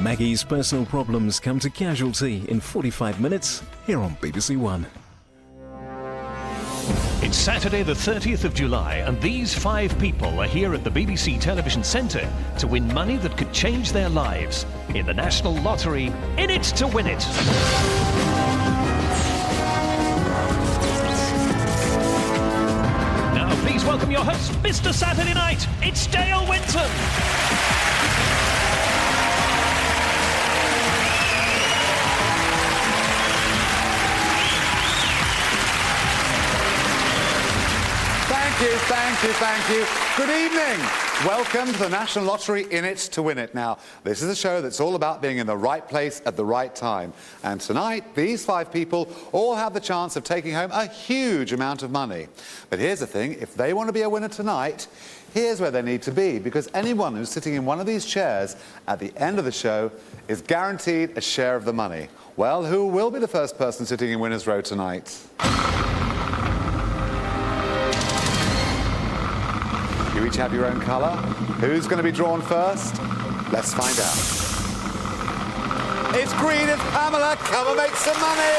Maggie's personal problems come to casualty in 45 minutes here on BBC One. It's Saturday the 30th of July and these 5 people are here at the BBC Television Centre to win money that could change their lives in the National Lottery, In It to Win It. Now please welcome your host, Mr. Saturday Night, it's Dale Winton. Thank you. Good evening. Welcome to the National Lottery, In It to Win It. Now, this is a show that's all about being in the right place at the right time. And tonight, these 5 people all have the chance of taking home a huge amount of money. But here's the thing, if they want to be a winner tonight, here's where they need to be, because anyone who's sitting in one of these chairs at the end of the show is guaranteed a share of the money. Well, who will be the first person sitting in winner's row tonight? You each have your own colour. Who's going to be drawn first? Let's find out. It's green, it's Pamela. Come and make some money.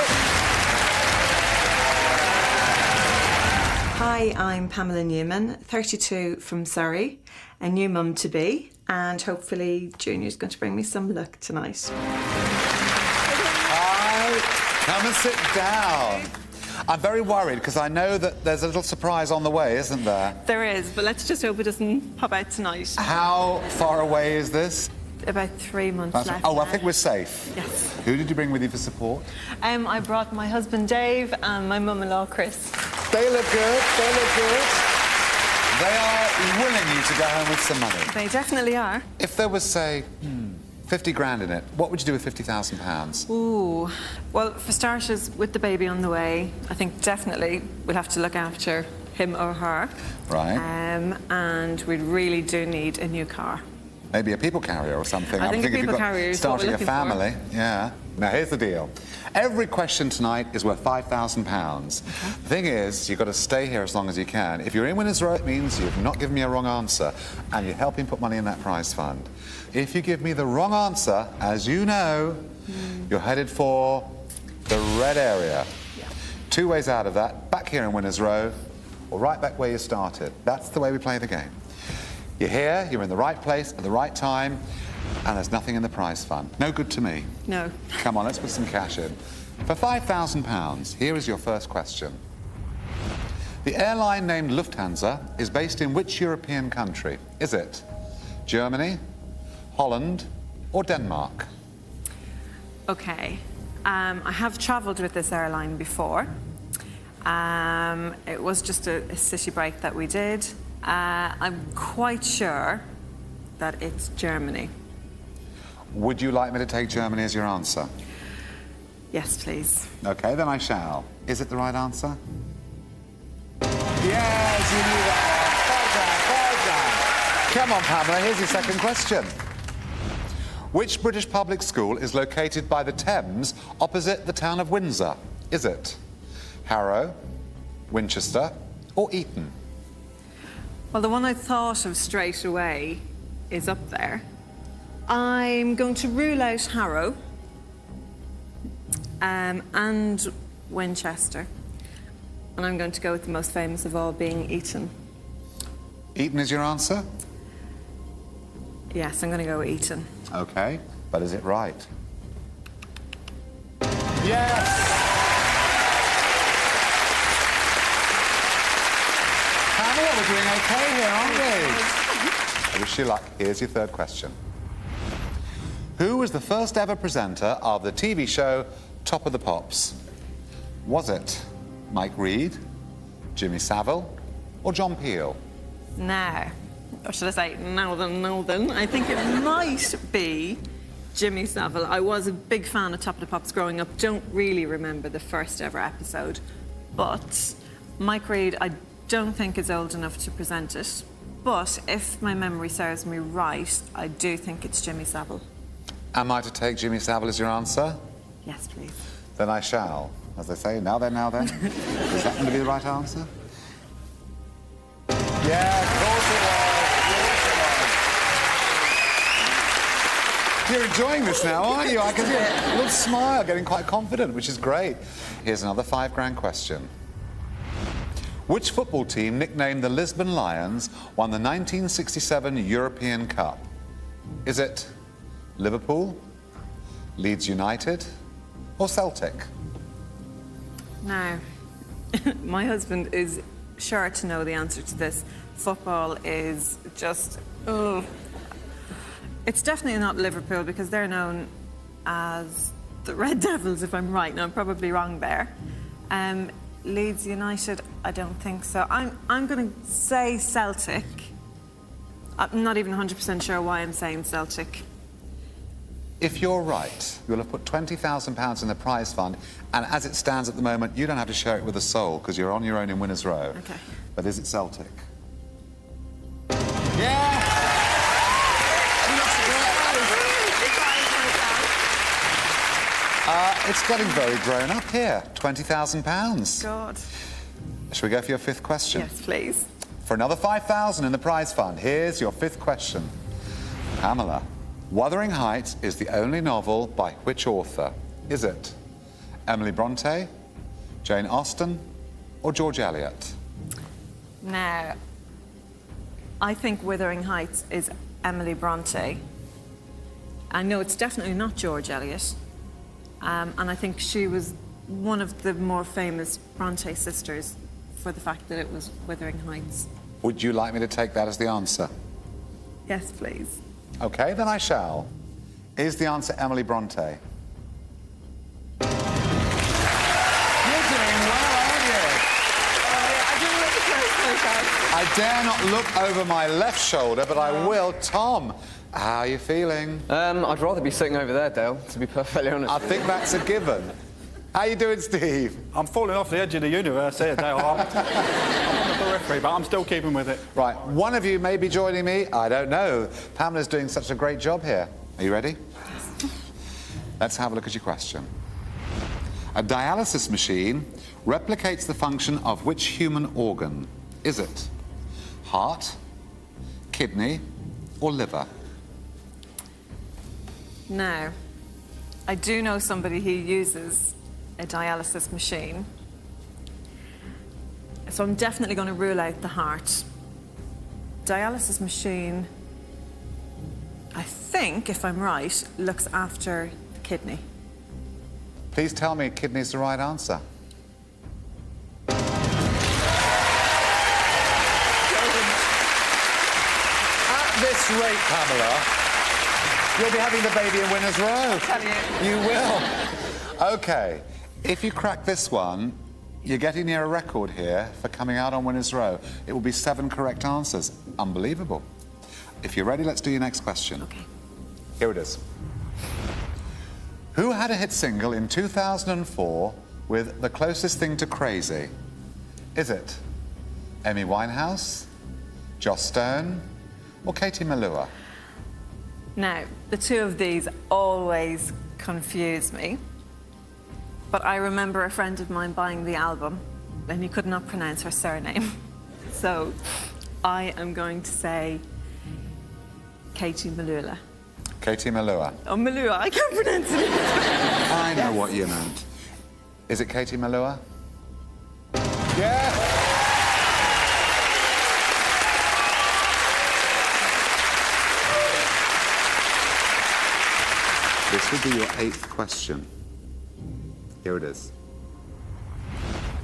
Hi, I'm Pamela Newman, 32 from Surrey, a new mum to be, and hopefully Junior's going to bring me some luck tonight. Hi, come and sit down. I'm very worried because I know that there's a little surprise on the way, isn't there? There is, but let's just hope it doesn't pop out tonight. How far away is this? About 3 months left. Oh, I think we're safe. Yes. Who did you bring with you for support? I brought my husband Dave and my mum-in-law Chris. They look good, they look good. They are willing you to go home with some money. They definitely are. If there was, say, 50 grand in it, what would you do with £50,000? Ooh, well, for starters, with the baby on the way, I think definitely we'll have to look after him or her. Right. And we really do need a new car. Maybe a people carrier or something. I think a thinking people if you've got carrier is what we're starting a looking family. for. Yeah. Now, here's the deal. Every question tonight is worth £5,000. Okay. The thing is, you've got to stay here as long as you can. If you're in winner's row, it means you've not given me a wrong answer, and you're helping put money in that prize fund. If you give me the wrong answer, as you know, you're headed for the red area. Yeah. 2 ways out of that, back here in winner's row, or right back where you started. That's the way we play the game. You're here, you're in the right place at the right time, and there's nothing in the prize fund. No good to me. No. Come on, let's put some cash in. For £5,000, here is your first question. The airline named Lufthansa is based in which European country? Is it Germany, Holland, or Denmark? Okay. I have travelled with this airline before. It was just a city break that we did. I'm quite sure that it's Germany. Would you like me to take Germany as your answer? Yes, please. OK, then I shall. Is it the right answer? Yes, you knew that one. Well done, well done. Come on, Pamela, here's your second question. Which British public school is located by the Thames opposite the town of Windsor? Is it Harrow, Winchester, or Eton? Well, the one I thought of straight away is up there. I'm going to rule out Harrow and Winchester. And I'm going to go with the most famous of all being Eton. Eton is your answer? Yes, I'm going to go with Eton. OK, but is it right? Yes! Pamela, we're doing OK here, aren't we? I wish you luck. Here's your third question. Who was the first ever presenter of the TV show Top of the Pops? Was it Mike Reed, Jimmy Savile, or John Peel? No. Or should I say, no then. I think it might be Jimmy Savile. I was a big fan of Top of the Pops growing up. Don't really remember the first ever episode. But Mike Reed, I don't think is old enough to present it. But if my memory serves me right, I do think it's Jimmy Savile. Am I to take Jimmy Savile as your answer? Yes, please. Then I shall. As they say, now then, now then. Is that going to be the right answer? Yeah, of course it was. You're enjoying this now, aren't you? I can see a little smile, getting quite confident, which is great. Here's another £5 question. Which football team, nicknamed the Lisbon Lions, won the 1967 European Cup? Is it Liverpool, Leeds United, or Celtic? Now, my husband is sure to know the answer to this. Football is just, oh. It's definitely not Liverpool because they're known as the Red Devils, if I'm right. Now, I'm probably wrong there. Leeds United, I don't think so. I'm going to say Celtic. I'm not even 100% sure why I'm saying Celtic. If you're right, you'll have put £20,000 in the prize fund, and as it stands at the moment, you don't have to share it with a soul because you're on your own in Winners' Row. Okay. But is it Celtic? Yeah! It's getting very grown up here. £20,000. God. Shall we go for your fifth question? Yes, please. For another £5,000 in the prize fund, here's your fifth question. Pamela, Wuthering Heights is the only novel by which author? Is it Emily Bronte, Jane Austen, or George Eliot? Now, I think Wuthering Heights is Emily Bronte. I know it's definitely not George Eliot. And I think she was one of the more famous Bronte sisters for the fact that it was Wuthering Heights. Would you like me to take that as the answer? Yes, please. OK, then I shall. Is the answer Emily Bronte? You're doing well, aren't you? I didn't look at I dare not look over my left shoulder, but I will. Tom, how are you feeling? I'd rather be sitting over there, Dale, to be perfectly honest. I think that's a given. How you doing, Steve? I'm falling off the edge of the universe here, Dale. I'm on the periphery, but I'm still keeping with it. Right, one of you may be joining me. I don't know. Pamela's doing such a great job here. Are you ready? Let's have a look at your question. A dialysis machine replicates the function of which human organ? Is it heart, kidney, or liver? Now, I do know somebody who uses a dialysis machine. So I'm definitely going to rule out the heart. Dialysis machine, I think, if I'm right, looks after the kidney. Please tell me kidney's the right answer. At this rate, Pamela, you'll be having the baby in Winners' Row. I'll tell you. You will. OK, if you crack this one, you're getting near a record here for coming out on Winners' Row. It will be 7 correct answers. Unbelievable. If you're ready, let's do your next question. OK. Here it is. Who had a hit single in 2004 with The Closest Thing to Crazy? Is it Amy Winehouse, Joss Stone, or Katie Melua? Now, the two of these always confuse me. But I remember a friend of mine buying the album and he could not pronounce her surname. So I am going to say Katie Melua. Katie Melua. Oh, Melua, I can't pronounce it. I know what you meant. Is it Katie Melua? Yeah! This will be your 8th question. Here it is.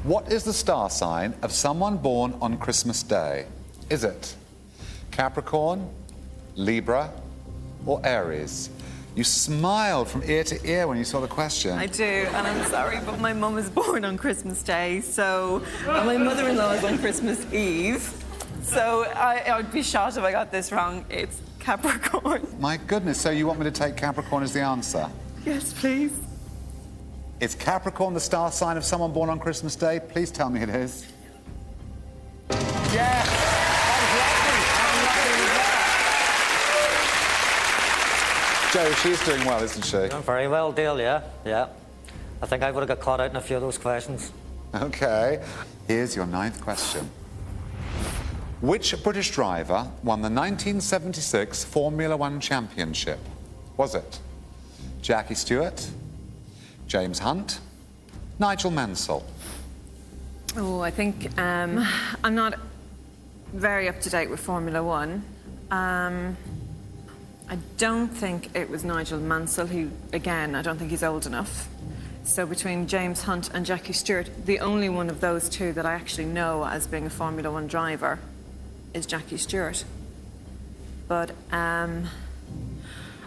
What is the star sign of someone born on Christmas Day? Is it Capricorn, Libra, or Aries? You smiled from ear to ear when you saw the question. I do, and I'm sorry, but my mum was born on Christmas Day, so and my mother-in-law is on Christmas Eve. So I would be shocked if I got this wrong. It's Capricorn. My goodness, so you want me to take Capricorn as the answer? Yes, please. Is Capricorn the star sign of someone born on Christmas Day? Please tell me it is. Yeah! Joe, she's doing well, isn't she? Doing very well, Dale, yeah. I think I would have got caught out in a few of those questions. OK. Here's your 9th question. Which British driver won the 1976 Formula One Championship? Was it Jackie Stewart, James Hunt, Nigel Mansell? Oh, I think I'm not very up to date with Formula One. I don't think it was Nigel Mansell, who, again, I don't think he's old enough. So between James Hunt and Jackie Stewart, the only one of those two that I actually know as being a Formula One driver is Jackie Stewart. But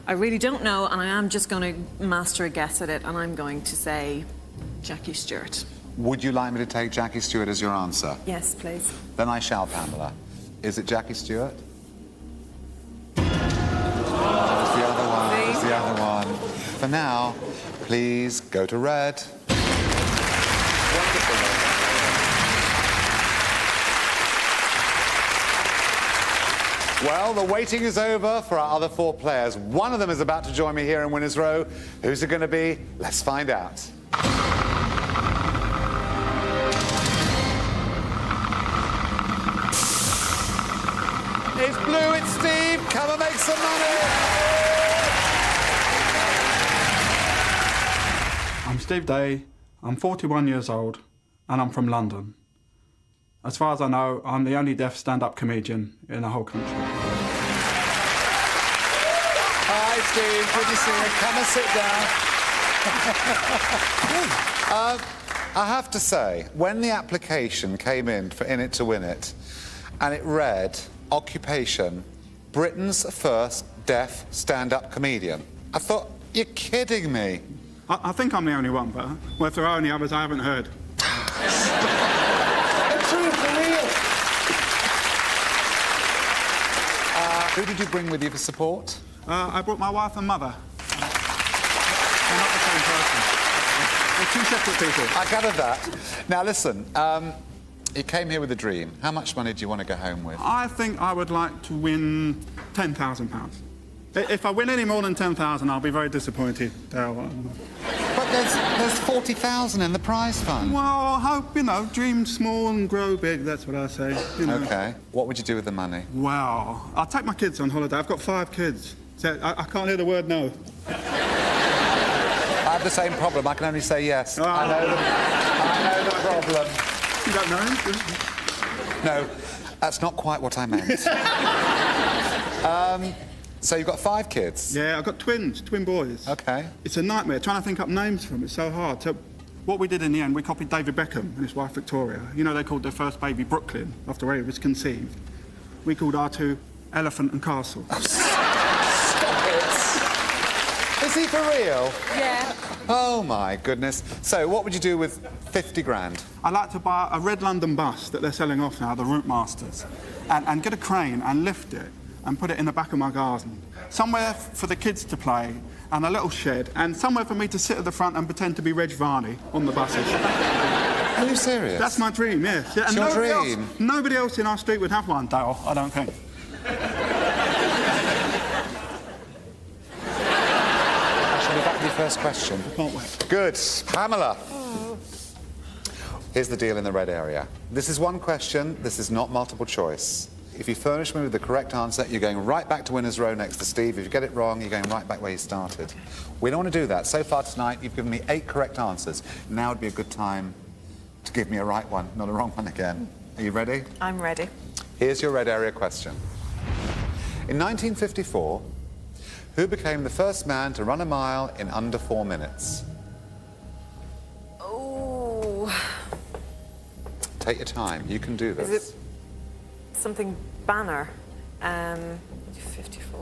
I really don't know, and I am just going to master a guess at it, and I'm going to say Jackie Stewart. Would you like me to take Jackie Stewart as your answer? Yes, please. Then I shall, Pamela. Is it Jackie Stewart? The other one. For now, please go to red. Well, the waiting is over for our other 4 players. One of them is about to join me here in Winners Row. Who's it going to be? Let's find out. It's blue, it's Steve. Come and make some money. I'm Steve Day, I'm 41 years old, and I'm from London. As far as I know, I'm the only deaf stand-up comedian in the whole country. Hi, Steve. Good to see you. Come and sit down. I have to say, when the application came in for In It to Win It, and it read, occupation, Britain's first deaf stand-up comedian, I thought, you're kidding me. I think I'm the only one, but well, if there are any others, I haven't heard. Who did you bring with you for support? I brought my wife and mother. They're not the same person. They're 2 separate people. I gathered that. Now, listen, you came here with a dream. How much money do you want to go home with? I think I would like to win £10,000. If I win any more than 10,000, I'll be very disappointed. But there's 40,000 in the prize fund. Well, I hope, dream small and grow big, that's what I say. OK. What would you do with the money? Well, I'll take my kids on holiday. I've got 5 kids. So I can't hear the word no. I have the same problem. I can only say yes. I know the problem. You don't know him? No, that's not quite what I meant. So you've got 5 kids? Yeah, I've got twins, twin boys. OK. It's a nightmare trying to think up names for them. It's so hard. So what we did in the end, we copied David Beckham and his wife Victoria. They called their first baby Brooklyn after where he was conceived. We called our 2 Elephant and Castle. Stop it! Is he for real? Yeah. Oh, my goodness. So what would you do with 50 grand? I'd like to buy a red London bus that they're selling off now, the Route Masters, and get a crane and lift it and put it in the back of my garden. Somewhere for the kids to play, and a little shed, and somewhere for me to sit at the front and pretend to be Reg Varney on the buses. Are you serious? That's my dream, yes. Yeah, It's your dream? Nobody else in our street would have one, Dale, I don't think. I shall be back with your first question. I can't wait. Good. Pamela. Here's the deal in the red area. This is one question. This is not multiple choice. If you furnish me with the correct answer, you're going right back to Winners Row next to Steve. If you get it wrong, you're going right back where you started. We don't want to do that. So far tonight, you've given me 8 correct answers. Now would be a good time to give me a right one, not a wrong one again. Are you ready? I'm ready. Here's your red area question. In 1954, who became the first man to run a mile in under 4 minutes? Oh. Take your time. You can do this. Is it something Banner? 54.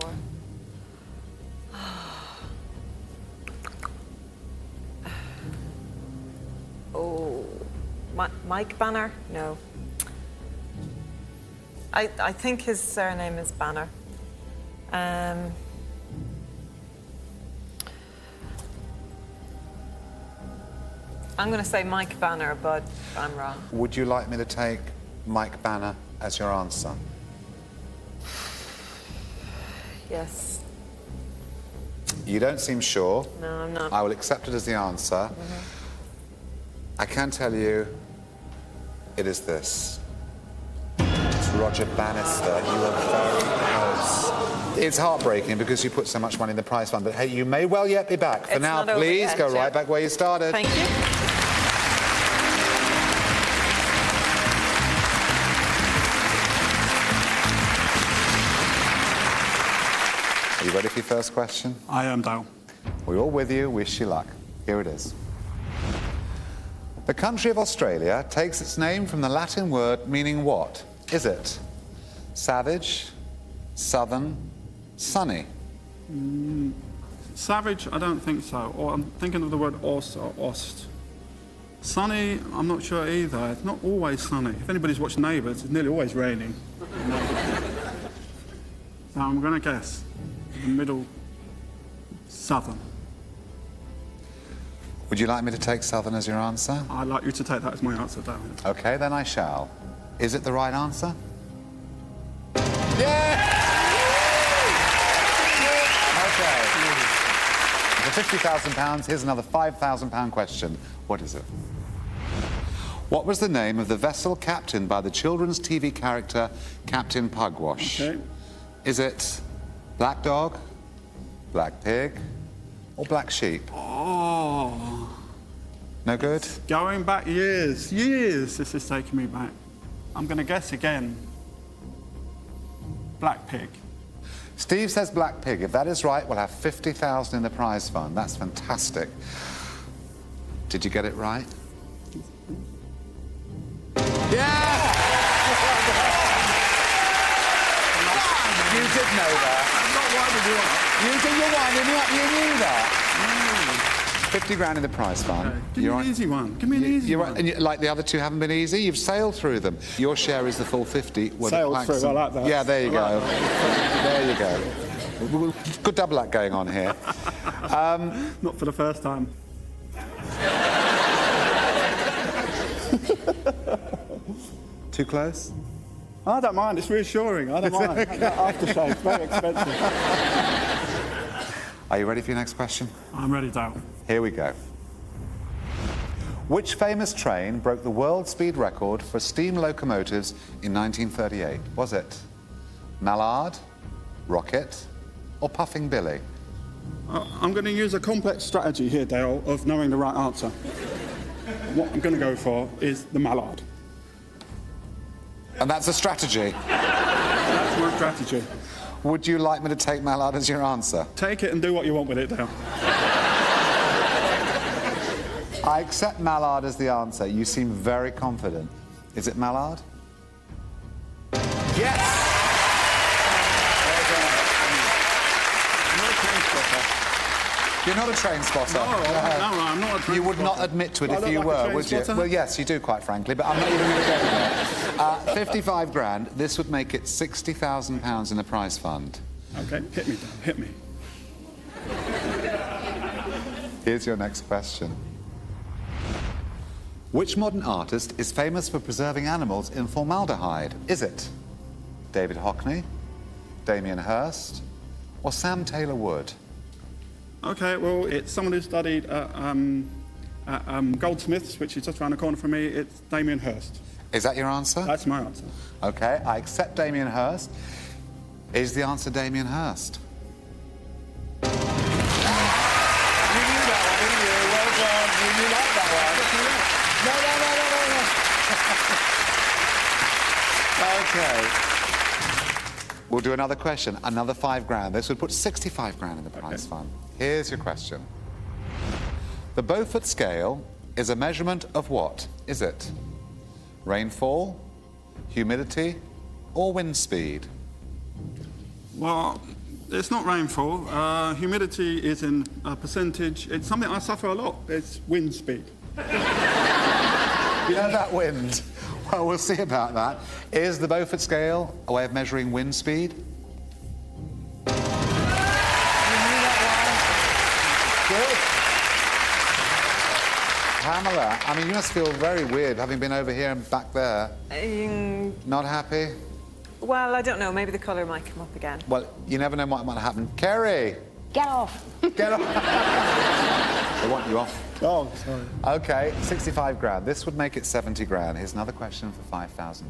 Oh. Mike Banner? No. I think his surname is Banner. I'm going to say Mike Banner, but I'm wrong. Would you like me to take Mike Banner as your answer? Yes. You don't seem sure. No, I'm not. I will accept it as the answer. I can tell you it is this. It's Roger Bannister. You were very close. It's heartbreaking because you put so much money in the prize fund, but hey, you may well yet be back. For It's now, not over please yet, go yeah. right back where you started. Thank you. Are you ready for your first question? I am, Dale. We're all with you. Wish you luck. Here it is. The country of Australia takes its name from the Latin word meaning what? Is it savage, southern, sunny? Savage, I don't think so. Or I'm thinking of the word os or ost. Sunny, I'm not sure either. It's not always sunny. If anybody's watched Neighbours, it's nearly always raining. So I'm going to guess the middle southern. Would you like me to take southern as your answer? I'd like you to take that as my answer, Dale. Okay, then I shall. Is it the right answer? Yeah! Okay. For £50,000, here's another £5,000 question. What is it? What was the name of the vessel captained by the children's TV character Captain Pugwash? Okay. Is it Black Dog, Black Pig, or Black Sheep? Oh, No good? going back years, this is taking me back. I'm going to guess again. Black Pig. Steve says Black Pig. If that is right, we'll have £50,000 in the prize fund. That's fantastic. Did you get it right? Yeah! You did know that. I'm not winding you up. You're winding me up. You knew that. 50 grand in the prize fund. Okay. Give me an easy one. Give me an easy You're one. right. And like the other two haven't been easy. You've sailed through them. Your share is the full 50. Sailed through, I like that. Yeah, there you I go. like There you go. Good double act going on here. Not for the first time. Too close? I don't mind. It's reassuring. I don't mind. That aftershave, it's very expensive. Are you ready for your next question? I'm ready, Dale. Here we go. Which famous train broke the world speed record for steam locomotives in 1938? Was it Mallard, Rocket, or Puffing Billy? I'm going to use a complex strategy here, Dale, of knowing the right answer. What I'm going to go for is the Mallard. And that's a strategy. That's my strategy. Would you like me to take Mallard as your answer? Take it and do what you want with it, Dale. I accept Mallard as the answer. You seem very confident. Is it Mallard? Yes! You're not a train spotter. No, I'm not a train You would not spotter. admit to it I if look you like a were, train would you? spotter? Well, yes, you do, quite frankly, but I'm not even going to go there. 55 grand. This would make it £60,000 in the prize fund. OK, hit me, Dale, hit me. Here's your next question. Which modern artist is famous for preserving animals in formaldehyde? Is it David Hockney, Damien Hirst, or Sam Taylor Wood? OK, well, it's someone who studied at Goldsmiths, which is just around the corner from me. It's Damien Hirst. Is that your answer? That's my answer. OK, I accept Damien Hirst. Is the answer Damien Hirst? You knew that one, didn't you? Well done. You like that one. No. OK. We'll do another question. Another 5 grand. This would put 65 grand in the prize fund. Here's your question. The Beaufort scale is a measurement of what? Is it rainfall, humidity, or wind speed? Well, it's not rainfall. Humidity is in a percentage. It's something I suffer a lot. It's wind speed. You know that wind? Well, we'll see about that. Is the Beaufort scale a way of measuring wind speed? You knew that one? Good. Pamela, I mean, you must feel very weird having been over here and back there. Not happy? Well, I don't know. Maybe the colour might come up again. Well, you never know what might happen. Kerry! Get off. Get off! They want you off. Oh, sorry. OK, 65 grand. This would make it 70 grand. Here's another question for £5,000.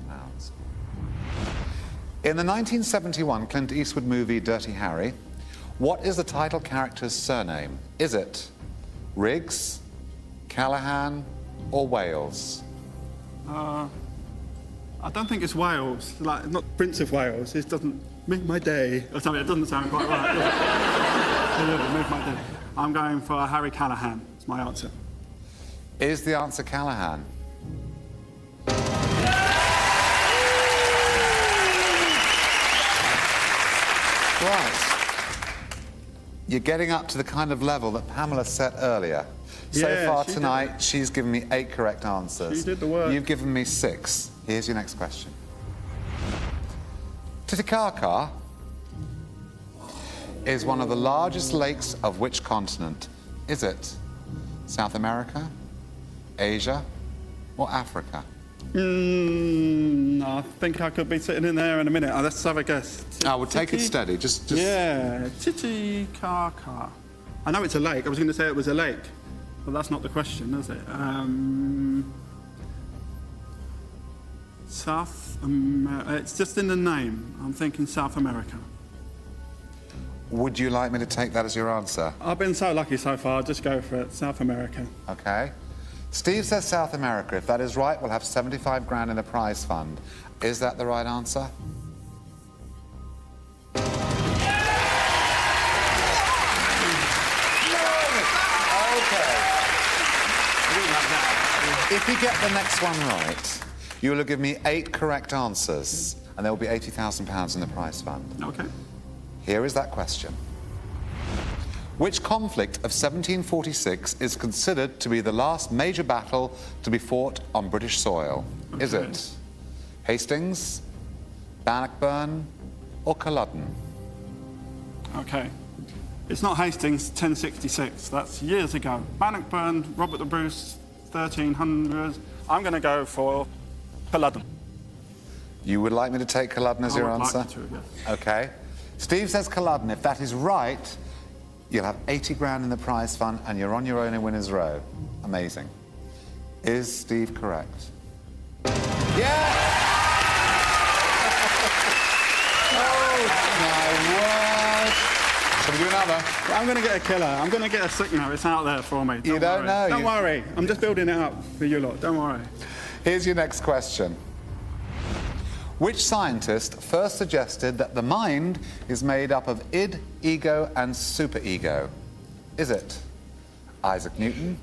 In the 1971 Clint Eastwood movie Dirty Harry, what is the title character's surname? Is it Riggs, Callahan, or Wales? I don't think it's Wales. Like, not Prince of Wales. It doesn't make my day. Or something. It doesn't sound quite right. Make my day. I'm going for Harry Callahan. That's my answer. Is the answer Callahan? Right. You're getting up to the kind of level that Pamela set earlier. So Yeah, far she tonight, she's given me 8 correct answers. She did the work. You've given me 6. Here's your next question. Titicaca is one of the largest lakes of which continent? Is it South America, Asia, or Africa? I think I could be sitting in there in a minute. Let's have a guess. I would take it steady. Just... Yeah, Titicaca. I know it's a lake. I was going to say it was a lake, but that's not the question, is it? South America. It's just in the name. I'm thinking South America. Would you like me to take that as your answer? I've been so lucky so far. I'll just go for it. South America. Okay. Steve says South America. If that is right, we'll have 75 grand in the prize fund. Is that the right answer? Okay. If you get the next one right, you will have given me 8 correct answers, and there will be £80,000 in the prize fund. Okay. Here is that question. Which conflict of 1746 is considered to be the last major battle to be fought on British soil? Okay. Is it Hastings, Bannockburn, or Culloden? Okay. It's not Hastings, 1066. That's years ago. Bannockburn, Robert the Bruce, 1300s. I'm going to go for Culloden. You would like me to take Culloden as your answer? Like to, yes. Okay. Steve says Culloden. If that is right, you'll have 80 grand in the prize fund and you're on your own in winner's row. Amazing. Is Steve correct? Yeah! Oh, my word. Shall we do another? I'm going to get a killer. I'm going to get a signal. It's out there for me. You don't know. Don't worry. I'm just building it up for you lot. Don't worry. Here's your next question. Which scientist first suggested that the mind is made up of id, ego, and superego? Is it Isaac Newton,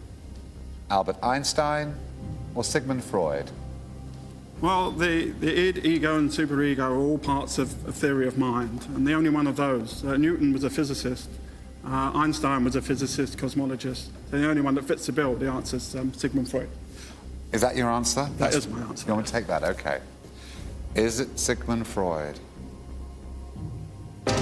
Albert Einstein, or Sigmund Freud? Well, the id, ego, and superego are all parts of a theory of mind, and the only one of those. Newton was a physicist. Einstein was a physicist, cosmologist. The only one that fits the bill, the answer's Sigmund Freud. Is that your answer? That is my answer. You want me to take that? Okay. Is it Sigmund Freud? Okay.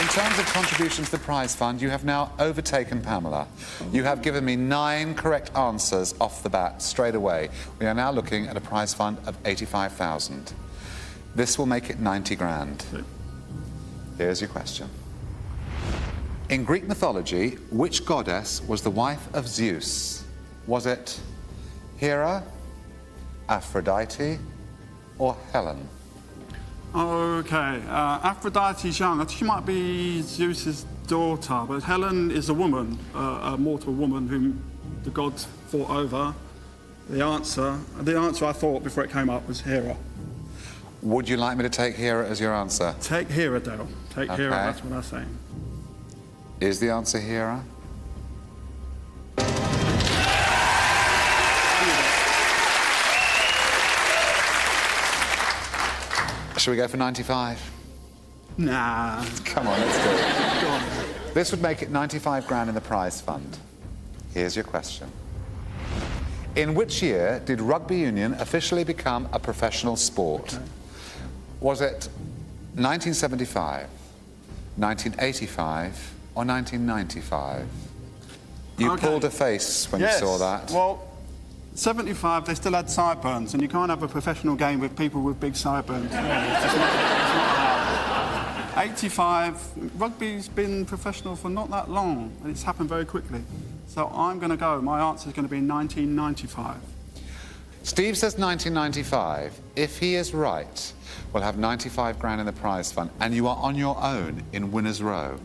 In terms of contribution to the prize fund, you have now overtaken Pamela. You have given me 9 correct answers off the bat, straight away. We are now looking at a prize fund of 85,000. This will make it 90 grand. Here's your question. In Greek mythology, which goddess was the wife of Zeus? Was it Hera, Aphrodite, or Helen? Okay, Aphrodite's young. She might be Zeus's daughter, but Helen is a woman, a mortal woman whom the gods fought over. The answer I thought before it came up was Hera. Would you like me to take Hera as your answer? Take Hera, Dale. Take Hera, that's what I'm saying. Is the answer Hera? Shall we go for 95? Nah. Come on, let's do it. Go on. This would make it 95 grand in the prize fund. Here's your question. In which year did rugby union officially become a professional sport? Okay. Was it 1975, 1985, or 1995? You pulled a face when you saw that. Well, 75, they still had sideburns, and you can't have a professional game with people with big sideburns. Yeah, it's not 85, rugby's been professional for not that long, and it's happened very quickly. So I'm going to go. My answer is going to be 1995. Steve says 1995. If he is right, we'll have 95 grand in the prize fund, and you are on your own in Winners Row.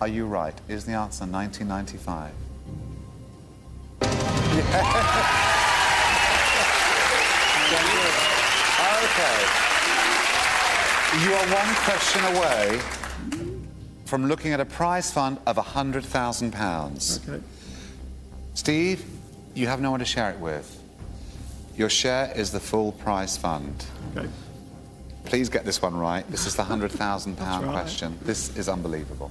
Are you right? Is the answer 1995? Okay. You are one question away from looking at a prize fund of £100,000. Okay. Steve, you have no one to share it with. Your share is the full prize fund. Okay. Please get this one right. This is the £100,000 right. question. This is unbelievable.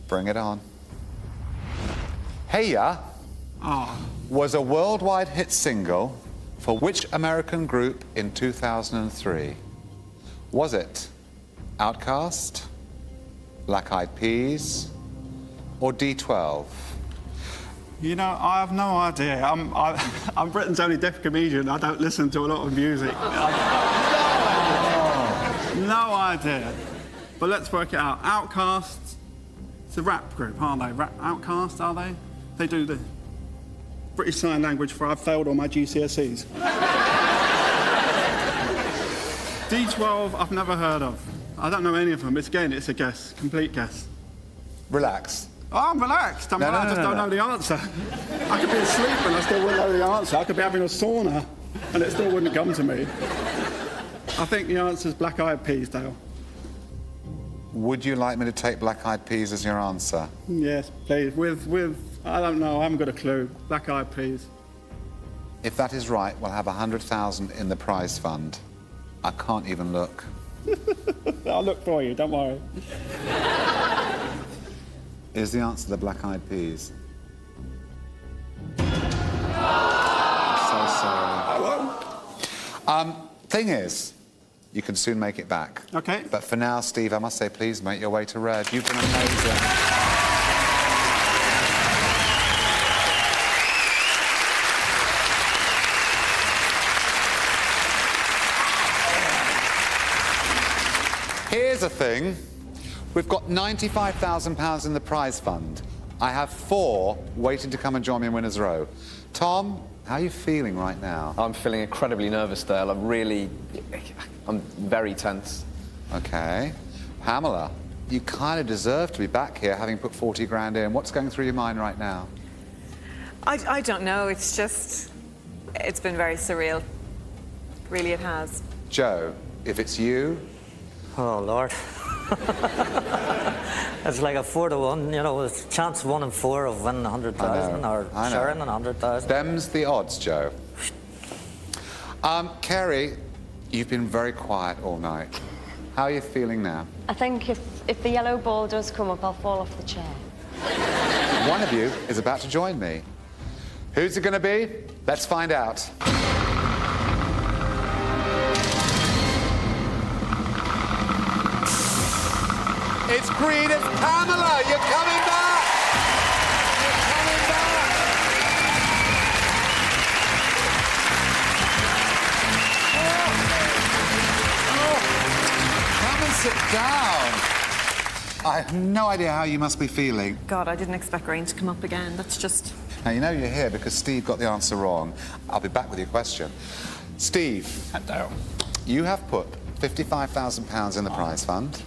Bring it on. Hey Ya was a worldwide hit single for which American group in 2003? Was it Outkast, Black Eyed Peas, or D12? You know, I have no idea. I'm Britain's only deaf comedian. I don't listen to a lot of music. No idea. But let's work it out. Outkast, it's a rap group, aren't they? Outkast, are they? They do the British Sign Language for I've failed all my GCSEs. D12, I've never heard of. I don't know any of them. It's a guess, complete guess. Relax. Oh, I'm relaxed. I just don't know the answer. I could be asleep and I still wouldn't know the answer. I could be having a sauna and it still wouldn't come to me. I think the answer's Black Eyed Peas, Dale. Would you like me to take Black Eyed Peas as your answer? Yes, please. With I don't know. I haven't got a clue. Black Eyed Peas. If that is right, we'll have 100,000 in the prize fund. I can't even look. I'll look for you. Don't worry. Is the answer the Black Eyed Peas? I'm so sorry. Thing is, you can soon make it back. Okay. But for now, Steve, I must say, please make your way to Red. You've been amazing. Here's the thing. We've got £95,000 in the prize fund. I have 4 waiting to come and join me in Winners Row. Tom, how are you feeling right now? I'm feeling incredibly nervous, Dale. I'm very tense. Okay. Pamela, you kind of deserve to be back here having put 40 grand in. What's going through your mind right now? I don't know. It's been very surreal. Really, it has. Joe, if it's you... Oh, Lord. It's like a 4 to 1, you know, it's chance 1 in 4 of winning 100,000 or sharing 100,000. Them's the odds, Joe. Kerry, you've been very quiet all night. How are you feeling now? I think if the yellow ball does come up, I'll fall off the chair. One of you is about to join me. Who's it going to be? Let's find out. It's green, it's Pamela! You're coming back! You're coming back! Come and sit down. I have no idea how you must be feeling. God, I didn't expect rain to come up again. That's just... Now, you know you're here because Steve got the answer wrong. I'll be back with your question. Steve, Dale. you have put £55,000 in the prize fund.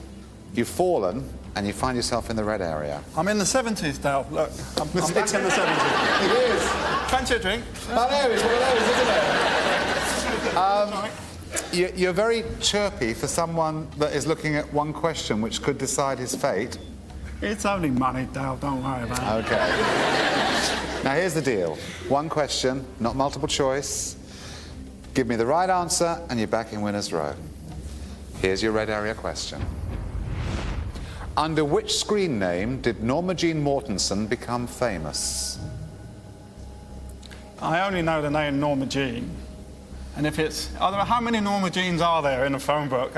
You've fallen and you find yourself in the red area. I'm in the 70s, Dale. Look, I'm back in the 70s. It is. Fancy a drink? I know, it's one of those, isn't it? You're very chirpy for someone that is looking at one question which could decide his fate. It's only money, Dale. Don't worry about it. Okay. Now, here's the deal. One question, not multiple choice. Give me the right answer and you're back in Winners Row. Here's your red area question. Under which screen name did Norma Jean Mortensen become famous? I only know the name Norma Jean. And if it's... how many Norma Jeans are there in a phone book?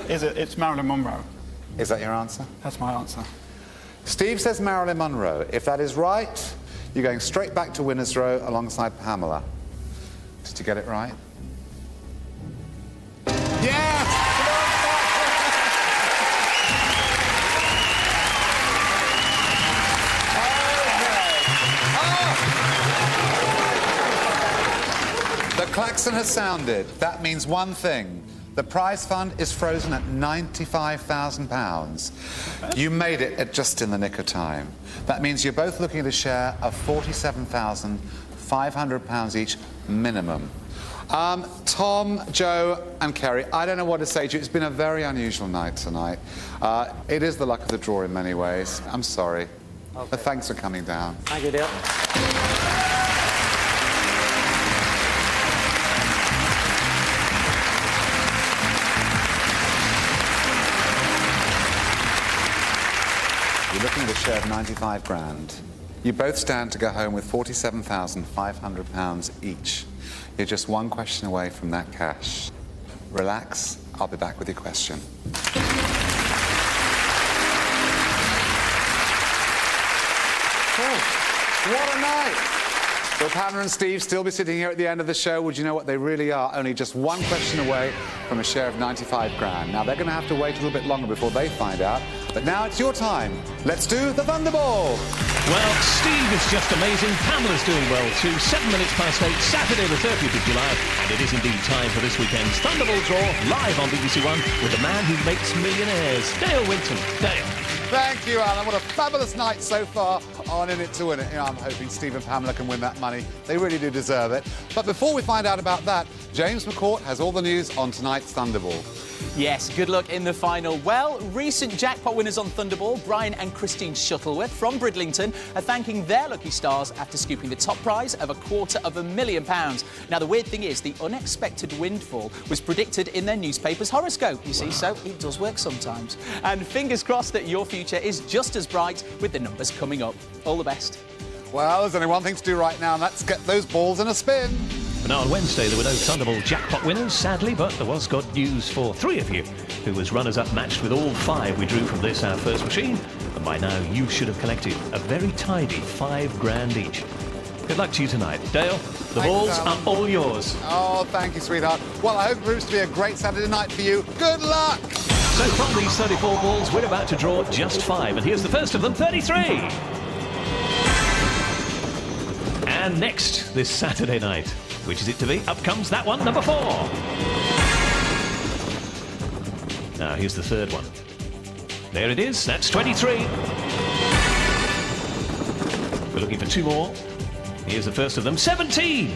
It's Marilyn Monroe. Is that your answer? That's my answer. Steve says Marilyn Monroe. If that is right, you're going straight back to Winners Row alongside Pamela. Did you get it right? Yes! klaxon has sounded. That means one thing. The prize fund is frozen at £95,000. You made it just in the nick of time. That means you're both looking at a share of £47,500 each minimum. Tom, Joe and Kerry, I don't know what to say to you. It's been a very unusual night tonight. It is the luck of the draw in many ways. I'm sorry. Okay. But thanks for coming down. Thank you, Dale. You're looking at a share of 95 grand. You both stand to go home with £47,500 each. You're just one question away from that cash. Relax, I'll be back with your question. Oh, what a night! Will Pamela and Steve still be sitting here at the end of the show? Would you know what they really are? Only just one question away from a share of 95 grand. Now, they're going to have to wait a little bit longer before they find out. But now it's your time. Let's do the Thunderball! Well, Steve is just amazing. Pamela's doing well too. 7 minutes past 8, Saturday the 30th of July. And it is indeed time for this weekend's Thunderball draw, live on BBC One, with the man who makes millionaires, Dale Winton. Dale. Thank you, Alan. What a fabulous night so far on In It to Win It. You know, I'm hoping Steve and Pamela can win that money. They really do deserve it. But before we find out about that, James McCourt has all the news on tonight's Thunderball. Yes, good luck in the final. Well, recent jackpot winners on Thunderball, Brian and Christine Shuttleworth from Bridlington, are thanking their lucky stars after scooping the top prize of £250,000. Now, the weird thing is, the unexpected windfall was predicted in their newspaper's horoscope, you see, so it does work sometimes. And fingers crossed that your future is just as bright with the numbers coming up. All the best. Well, there's only one thing to do right now, and that's get those balls in a spin. But now on Wednesday, there were no Thunderball jackpot winners, sadly, but there was good news for 3 of you, who was runners-up matched with all 5 we drew from this, our first machine. And by now, you should have collected a very tidy £5 grand each. Good luck to you tonight. Dale, the balls are all yours. Oh, thank you, sweetheart. Well, I hope it proves to be a great Saturday night for you. Good luck! So from these 34 balls, we're about to draw just 5, and here's the first of them, 33. And next, this Saturday night, which is it to be? Up comes that one, number 4. Now, here's the third one. There it is, that's 23. We're looking for 2 more. Here's the first of them, 17.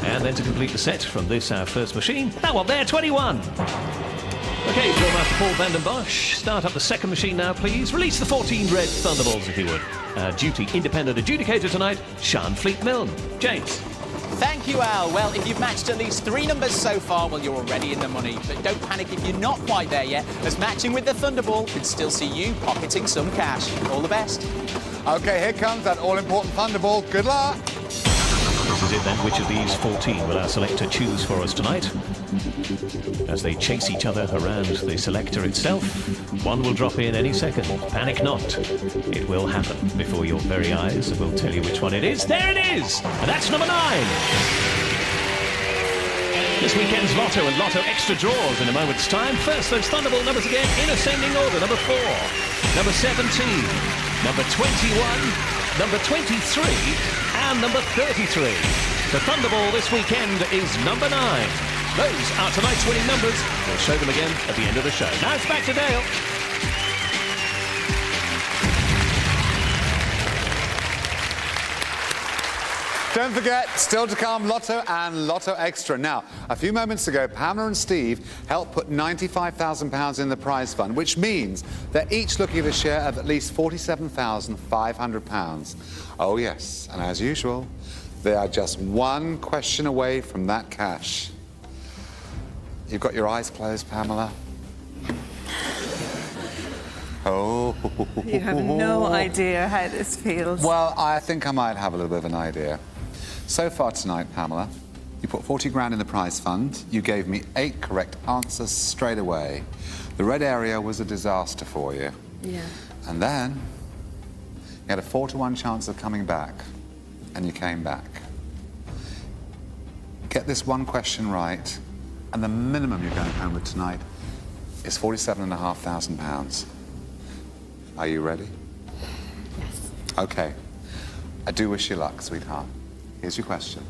And then to complete the set from this, our first machine, that one there, 21. OK, Draw Master Paul Vandenbosch, start up the second machine now, please. Release the 14 red Thunderballs, if you would. Duty independent adjudicator tonight, Sean Fleet-Milne. James. Thank you, Al. Well, if you've matched at least 3 numbers so far, well, you're already in the money. But don't panic if you're not quite there yet, as matching with the Thunderball could still see you pocketing some cash. All the best. OK, here comes that all-important Thunderball. Good luck. This is it then. Which of these 14 will our selector choose for us tonight? As they chase each other around the selector itself, one will drop in any second. Panic not. It will happen before your very eyes. We'll tell you which one it is. There it is! And that's number 9. This weekend's Lotto and Lotto Extra draws in a moment's time. First, those Thunderball numbers again in ascending order. Number 4, number 17, number 21, number 23, and number 33. The Thunderball this weekend is number 9. Those are tonight's winning numbers. We'll show them again at the end of the show. Now it's back to Dale. Don't forget, still to come, Lotto and Lotto Extra. Now, a few moments ago, Pamela and Steve helped put £95,000 in the prize fund, which means they're each looking at a share of at least £47,500. Oh, yes, and as usual, they are just one question away from that cash. You've got your eyes closed, Pamela. Oh. You have no idea how this feels. Well, I think I might have a little bit of an idea. So far tonight, Pamela, you put 40 grand in the prize fund. You gave me 8 correct answers straight away. The red area was a disaster for you. Yeah. And then you had a 4-to-1 chance of coming back, and you came back. Get this one question right, and the minimum you're going home with tonight is £47,500. Are you ready? Yes. OK. I do wish you luck, sweetheart. Here's your question.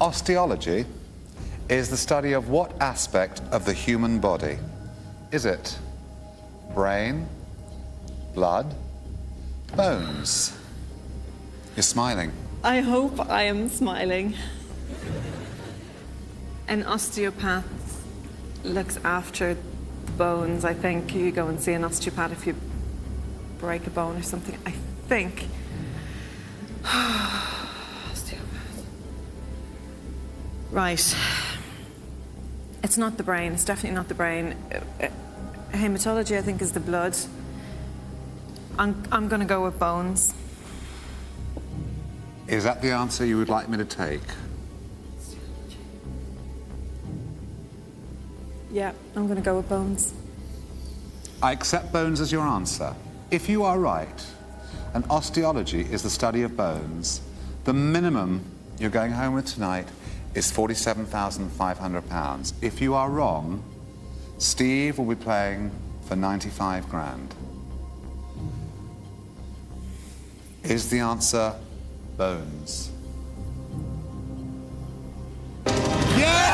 Osteology is the study of what aspect of the human body? Is it brain, blood, bones? You're smiling. I hope I am smiling. An osteopath looks after the bones. I think you go and see an osteopath if you break a bone or something. I think. Osteopath. Right. It's not the brain. It's definitely not the brain. Hematology, I think, is the blood. I'm going to go with bones. Is that the answer you would like me to take? Yeah, I'm going to go with bones. I accept bones as your answer. If you are right, and osteology is the study of bones, the minimum you're going home with tonight is £47,500. If you are wrong, Steve will be playing for 95 grand. Is the answer bones? Yeah!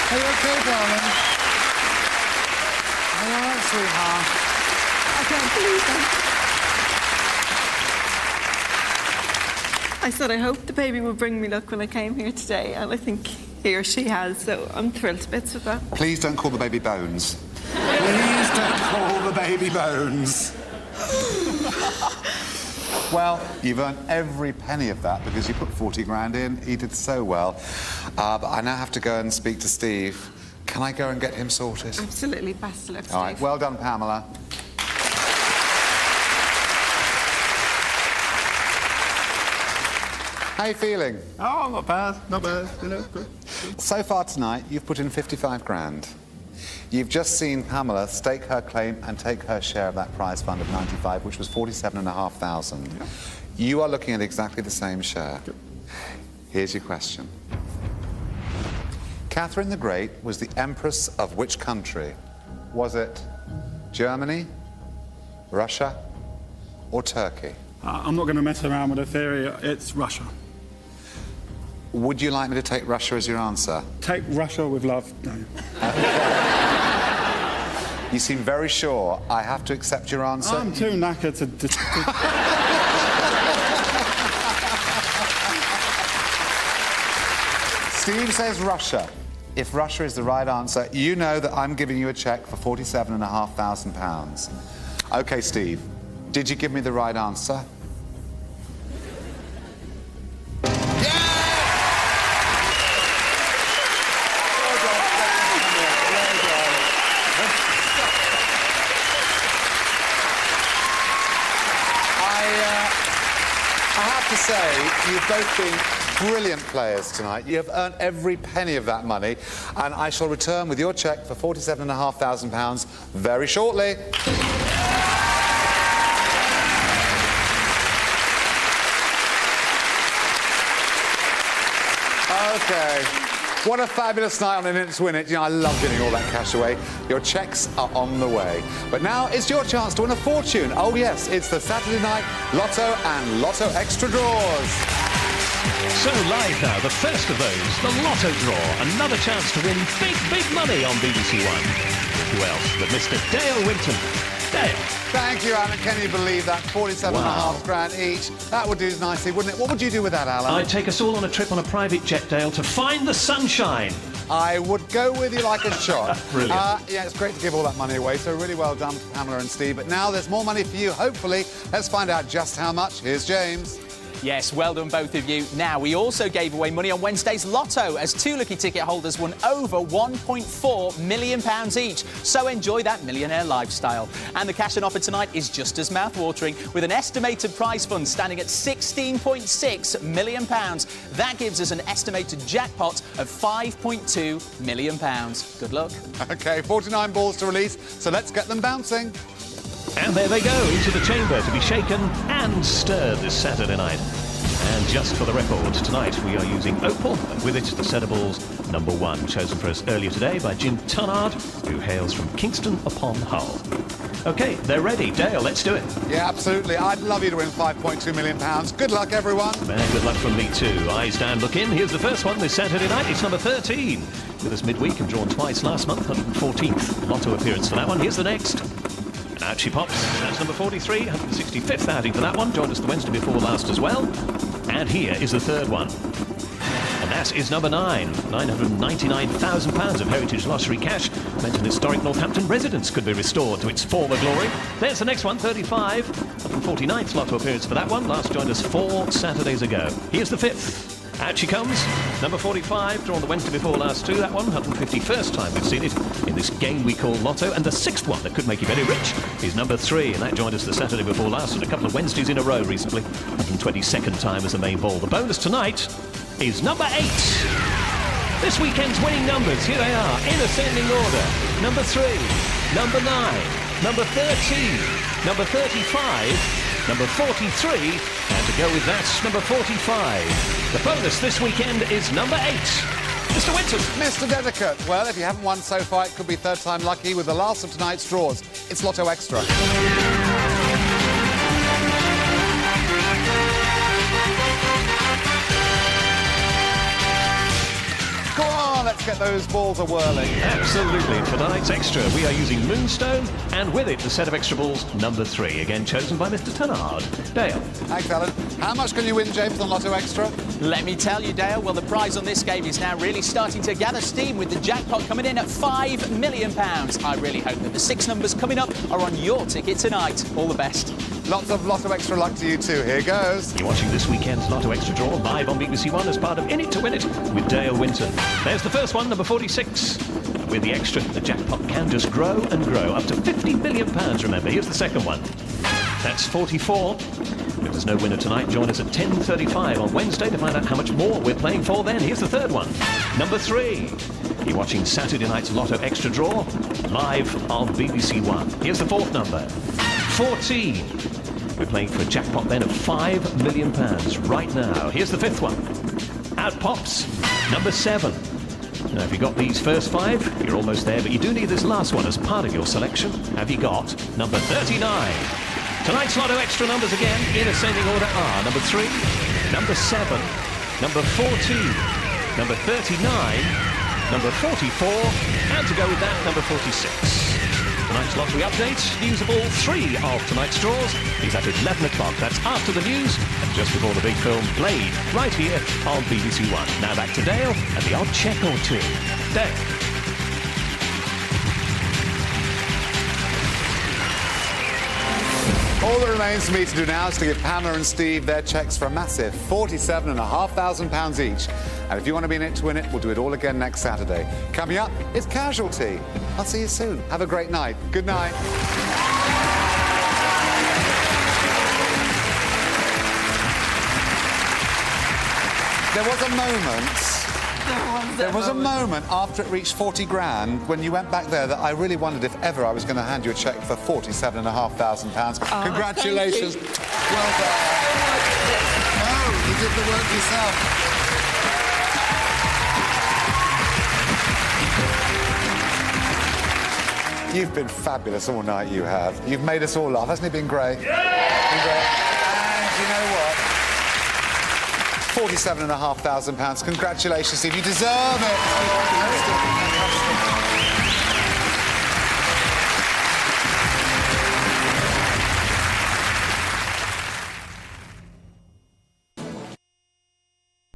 Are you okay, darling? Are you all right, sweetheart? I can't believe it. I said I hoped the baby would bring me luck when I came here today, and I think he or she has, so I'm thrilled to bits with that. Please don't call the baby Bones. Please don't call the baby Bones. Well, you've earned every penny of that because you put 40 grand in. He did so well. But I now have to go and speak to Steve. Can I go and get him sorted? Absolutely. Best of luck, Steve. All right, well done, Pamela. How are you feeling? Oh, not bad, not bad. You know, good. So far tonight, you've put in 55 grand. You've just seen Pamela stake her claim and take her share of that prize fund of 95, which was 47,500. Yeah. You are looking at exactly the same share. Good. Here's your question. Catherine the Great was the empress of which country? Was it Germany, Russia, or Turkey? I'm not going to mess around with a theory. It's Russia. Would you like me to take Russia as your answer? Take Russia with love. No. You seem very sure. I have to accept your answer. I'm too knackered to... Steve says Russia. If Russia is the right answer, you know that I'm giving you a cheque for £47,500. OK, Steve, did you give me the right answer? To say, you've both been brilliant players tonight. You have earned every penny of that money, and I shall return with your cheque for £47,500 very shortly. Okay. What a fabulous night on In It to Win It. You know, I love giving all that cash away. Your cheques are on the way. But now it's your chance to win a fortune. Oh, yes, it's the Saturday night Lotto and Lotto Extra Draws. So live now, the first of those, the Lotto draw. Another chance to win big, big money on BBC One. Who else but Mr. Dale Winton? Dale. Thank you, Alan. Can you believe that? 47.5 grand each. That would do nicely, wouldn't it? What would you do with that, Alan? I'd take us all on a trip on a private jet, Dale, to find the sunshine. I would go with you like a shot. Brilliant. Yeah, it's great to give all that money away, so really well done to Pamela and Steve. But now there's more money for you, hopefully. Let's find out just how much. Here's James. Yes, well done, both of you. Now, we also gave away money on Wednesday's Lotto as two lucky ticket holders won over £1.4 million each. So enjoy that millionaire lifestyle. And the cash on offer tonight is just as mouth-watering, with an estimated prize fund standing at £16.6 million. That gives us an estimated jackpot of £5.2 million. Good luck. OK, 49 balls to release, so let's get them bouncing. And there they go, into the chamber to be shaken and stirred this Saturday night. And just for the record, tonight we are using Opal, and with it the Thunderball's #1, chosen for us earlier today by Jim Tunnard, who hails from Kingston upon Hull. OK, they're ready. Dale, let's do it. Yeah, absolutely. I'd love you to win £5.2 million. Good luck, everyone. And good luck from me too. Eyes down, look in. Here's the first one this Saturday night. It's number 13. With us midweek and drawn twice last month, 114th Lotto appearance for that one. Here's the next. Out she pops. That's number 43, 165th outing for that one. Joined us the Wednesday before last as well. And here is the third one. And that is number 9. £999,000 of Heritage Lottery cash meant an historic Northampton residence could be restored to its former glory. There's the next one, 35. 149th Lotto appearance for that one. Last joined us 4 Saturdays ago. Here's the 5th. Out she comes, number 45, drawn the Wednesday before last too, that one, 151st time we've seen it in this game we call Lotto. And the 6th one that could make you very rich is number 3, and that joined us the Saturday before last and a couple of Wednesdays in a row recently. 122nd time as the main ball. The bonus tonight is number 8. This weekend's winning numbers, here they are, in ascending order. Number 3, number 9, number 13, number 35, number 43, and to go with that, number 45. The bonus this weekend is number 8. Mr. Winton. Mr. Dedicate. Well, if you haven't won so far, it could be third time lucky with the last of tonight's draws. It's Lotto Extra. Go on, let's get those balls a-whirling. Absolutely. For tonight's extra, we are using Moonstone, and with it, the set of extra balls, number 3, again chosen by Mr. Tunnard. Dale. Thanks, Alan. How much can you win, James, on Lotto Extra? Let me tell you, Dale, well, the prize on this game is now really starting to gather steam with the jackpot coming in at £5 million. I really hope that the 6 numbers coming up are on your ticket tonight. All the best. Lots of Lotto Extra luck to you too. Here goes. You're watching this weekend's Lotto Extra draw live on BBC One as part of In It to Win It with Dale Winton. There's the first one, number 46. With the extra, the jackpot can just grow and grow, up to £50 million, remember. Here's the second one. That's 44. If there's no winner tonight, join us at 10:35 on Wednesday to find out how much more we're playing for then. Here's the third one. Number 3. You're watching Saturday night's Lotto Extra draw live on BBC One. Here's the fourth number. 14. We're playing for a jackpot then of £5 million right now. Here's the fifth one. Out pops number 7. Now, if you got these first 5, you're almost there, but you do need this last one as part of your selection. Have you got number 39? Tonight's Lotto Extra numbers again in ascending order are number 3, number 7, number 14, number 39, number 44, and to go with that, number 46. Tonight's lottery update, news of all 3 of tonight's draws is at 11 o'clock. That's after the news and just before the big film Blade, right here on BBC One. Now back to Dale and the odd check or two. Dale. All that remains for me to do now is to give Pamela and Steve their cheques for a massive £47,500 each. And if you want to be in it to win it, we'll do it all again next Saturday. Coming up, it's Casualty. I'll see you soon. Have a great night. Good night. There was a moment after it reached 40 grand when you went back there that I really wondered if ever I was going to hand you a cheque for £47,500. Congratulations. Well done. No, you did the work yourself. You've been fabulous all night, you have. You've made us all laugh. Hasn't it been great? Yeah! Been great. And you know what? £47,500. Congratulations, Steve. You deserve it.